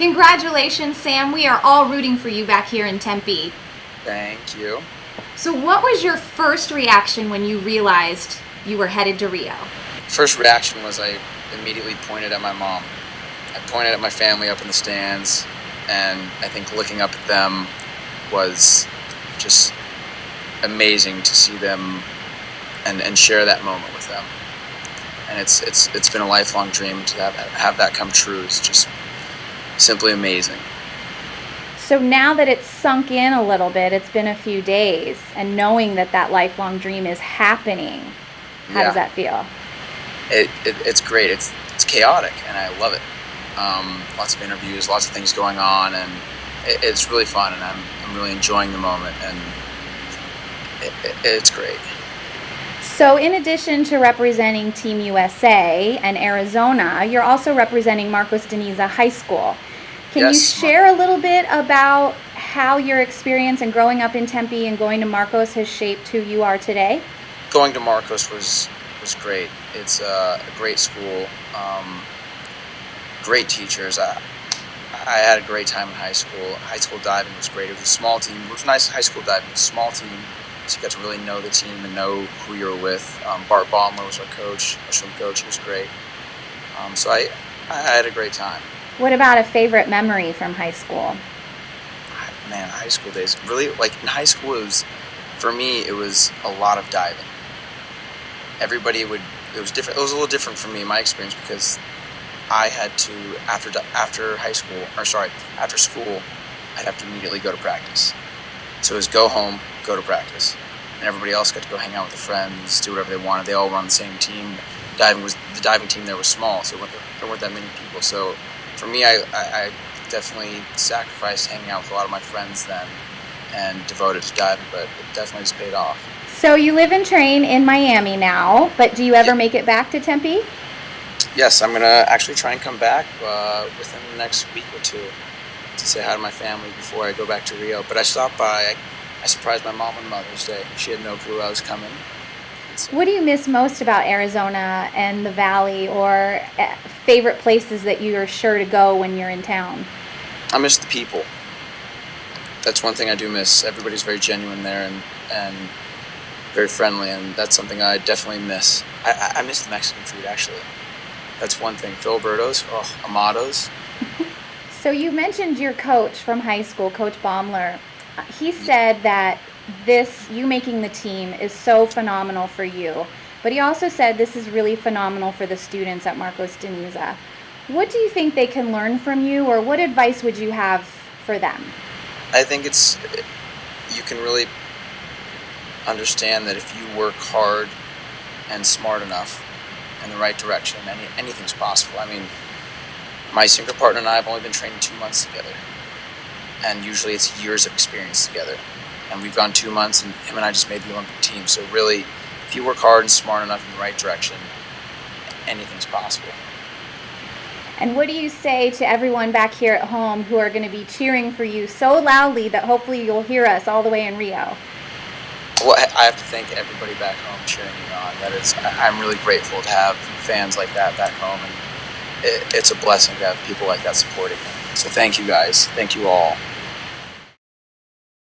Congratulations, Sam. We are all rooting for you back here in Tempe. Thank you. So what was your first reaction when you realized you were headed to Rio? First reaction was I immediately pointed at my mom. I pointed at my family up in the stands, and I think looking up at them was just amazing to see them and share that moment with them. And it's been a lifelong dream to have that come true. It's just simply amazing. So now that it's sunk in a little bit, it's been a few days, and knowing that that lifelong dream is happening, how does that feel? It's great. It's chaotic, and I love it. Lots of interviews, lots of things going on, and it's really fun, and I'm really enjoying the moment, and it's great. So in addition to representing Team USA and Arizona, you're also representing Marcos de Niza High School. Can you share a little bit about how your experience and growing up in Tempe and going to Marcos has shaped who you are today? Going to Marcos was great. It's a great school, great teachers. I had a great time in high school. High school diving was great. It was a small team. It was nice. High school diving was a small team, so you got to really know the team and know who you were with. Bart Baumler was our coach, our swim coach. He was great. So I had a great time. What about a favorite memory from high school? Man, high school days. Really, like in high school, for me, it was a lot of diving. It was different. It was a little different for me, my experience, because I had to, after school, I'd have to immediately go to practice. So it was go home, go to practice. And everybody else got to go hang out with their friends, do whatever they wanted. They all were on the same team. The diving team there was small, so there weren't that many people. So for me, I definitely sacrificed hanging out with a lot of my friends then and devoted to diving, but it definitely has paid off. So you live and train in Miami now, but do you ever make it back to Tempe? Yes, I'm going to actually try and come back within the next week or two to say hi to my family before I go back to Rio. But I stopped by. I surprised my mom on Mother's Day. She had no clue I was coming. So, what do you miss most about Arizona and the Valley, or favorite places that you are sure to go when you're in town? I miss the people. That's one thing I do miss. Everybody's very genuine there and very friendly, and that's something I definitely miss. I miss the Mexican food, actually. That's one thing. Filibertos, Amados. So you mentioned your coach from high school, Coach Baumler. He said that you making the team is so phenomenal for you, but he also said this is really phenomenal for the students at Marcos de Niza. What do you think they can learn from you, or what advice would you have for them? I think you can really understand that if you work hard and smart enough in the right direction, anything's possible. I mean, my synchro partner and I have only been training 2 months together, and usually it's years of experience together. And we've gone 2 months, and him and I just made the Olympic team. So really, if you work hard and smart enough in the right direction, anything's possible. And what do you say to everyone back here at home who are going to be cheering for you so loudly that hopefully you'll hear us all the way in Rio? Well, I have to thank everybody back home cheering me on. I'm really grateful to have fans like that back home, and it's a blessing to have people like that supporting me. So thank you guys. Thank you all.